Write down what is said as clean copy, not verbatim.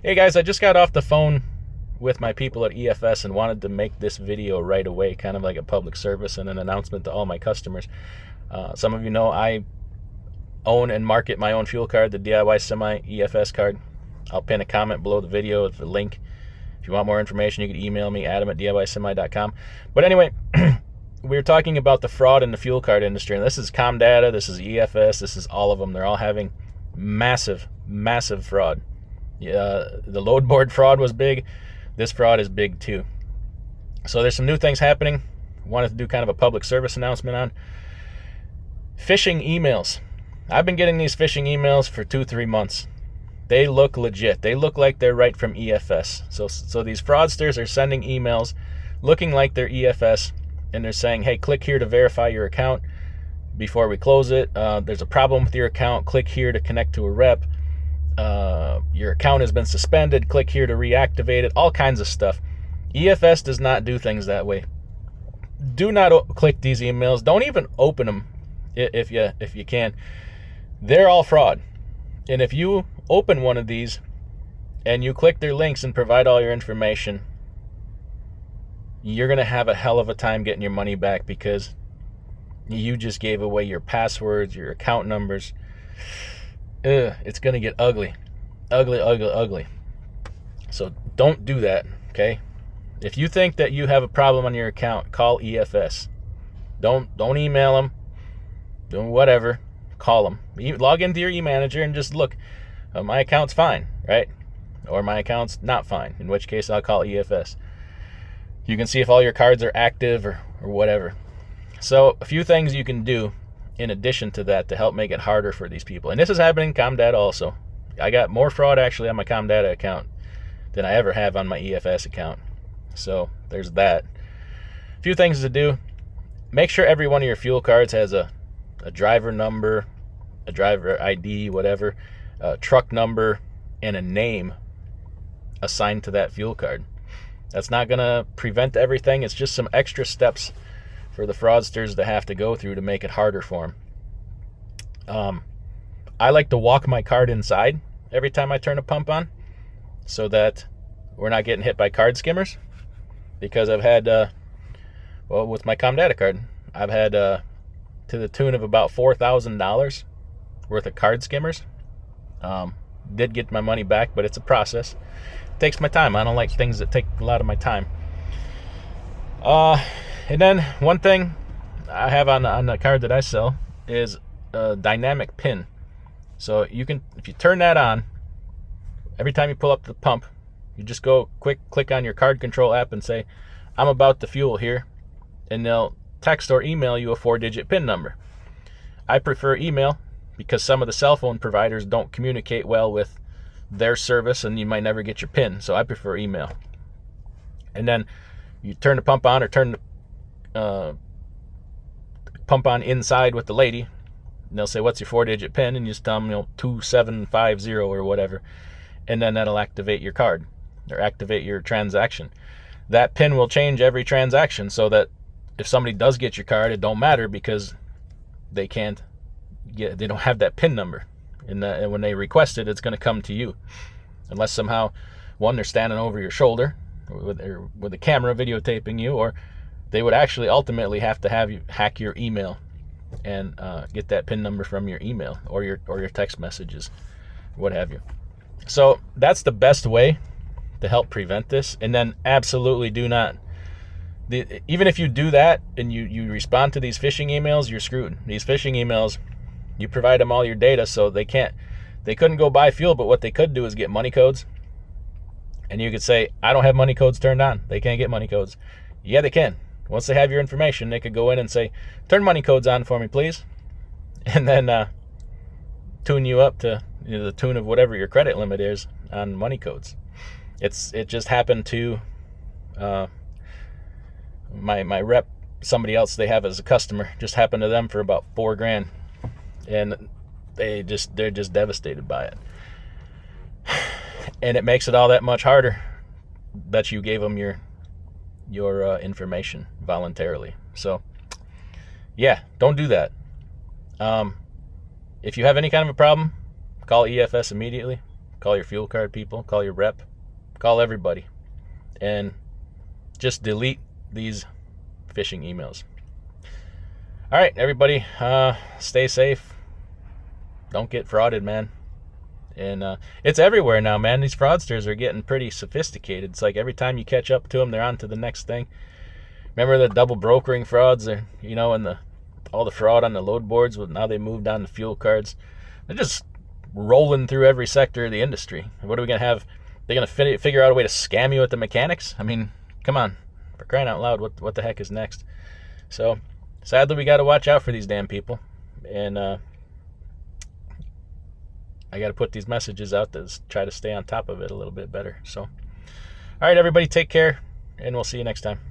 Hey guys, I just got off the phone with my people at EFS and wanted to make this video right away, kind of like a public service and an announcement to all my customers. Some of you know I own and market my own fuel card, the DIY Semi EFS card. I'll pin a comment below the video with the link. If you want more information, you can email me, adam@diysemi.com. But anyway, we were talking about the fraud in the fuel card industry, and this is Comdata, this is EFS, this is all of them. They're all having massive fraud. The load board fraud was big. This fraud is big too. So there's some new things happening. Wanted to do kind of a public service announcement on phishing emails. I've been getting these phishing emails for 2-3 months. They look legit. They look like they're right from EFS. So these fraudsters are sending emails looking like they're EFS, and they're saying, hey, click here to verify your account before we close it. There's a problem with your account. Click here to connect to a rep. Your account has been suspended. Click here to reactivate it. All kinds of stuff. EFS does not do things that way. Do not click these emails. Don't even open them if you can. They're all fraud. And if you open one of these and you click their links and provide all your information, you're going to have a hell of a time getting your money back, because you just gave away your passwords, your account numbers. It's going to get ugly. Ugly. So don't do that, okay? If you think that you have a problem on your account, call EFS. Don't email them. Do whatever. Call them. Log into your e-manager and just look. My account's fine, right? Or my account's not fine, in which case I'll call EFS. You can see if all your cards are active or whatever. So a few things you can do in addition to that to help make it harder for these people. And this is happening in Comdata also. I got more fraud actually on my Comdata account than I ever have on my EFS account. So there's that. A few things to do. Make sure every one of your fuel cards has a driver number, a driver ID, whatever, a truck number, and a name assigned to that fuel card. That's not going to prevent everything. It's just some extra steps for the fraudsters to have to go through to make it harder for them. I like to walk my card inside every time I turn a pump on, so that we're not getting hit by card skimmers. Because I've had, with my Comdata card, I've had to the tune of about $4,000 worth of card skimmers. Did get my money back, but it's a process. It takes my time. I don't like things that take a lot of my time. And then one thing I have on the card that I sell is a dynamic pin. So you can, if you turn that on, every time you pull up the pump, you just go click on your card control app and say, I'm about to fuel here, and they'll text or email you a 4-digit PIN number. I prefer email because some of the cell phone providers don't communicate well with their service, and you might never get your PIN, so I prefer email. And then you turn the pump on, or turn the pump on inside with the lady, and they'll say, what's your 4-digit PIN? And you just tell them, 2750 or whatever, and then that'll activate your card or activate your transaction. That PIN will change every transaction, so that if somebody does get your card, it don't matter, because they don't have that PIN number, and when they request it, it's going to come to you, unless somehow, one, they're standing over your shoulder with a camera videotaping you, or they would actually ultimately have to have you hack your email and get that PIN number from your email or your text messages, what have you. So that's the best way to help prevent this. And then absolutely do not, even if you do that and you respond to these phishing emails, you're screwed. These phishing emails, you provide them all your data, so they couldn't go buy fuel, but what they could do is get money codes. And you could say, I don't have money codes turned on. They can't get money codes. Yeah, they can. Once they have your information, they could go in and say, turn money codes on for me, please. And then tune you up to the tune of whatever your credit limit is on money codes. It just happened to my rep, somebody else they have as a customer, just happened to them for about $4,000, and they're just devastated by it. And it makes it all that much harder that you gave them your information voluntarily. So yeah, don't do that. If you have any kind of a problem, call EFS immediately. call your fuel card people, call your rep, call everybody, and just delete these phishing emails. All right, everybody, stay safe. Don't get frauded, man. And it's everywhere now, man. These fraudsters are getting pretty sophisticated. It's like every time you catch up to them, they're on to the next thing. Remember the double brokering frauds, and all the fraud on the load boards? Now they moved on to fuel cards. They're just rolling through every sector of the industry. What are we going to have? They're going to figure out a way to scam you at the mechanics? I mean, come on. For crying out loud, what the heck is next? So, sadly, we got to watch out for these damn people. And I got to put these messages out to try to stay on top of it a little bit better. So, all right, everybody, take care, and we'll see you next time.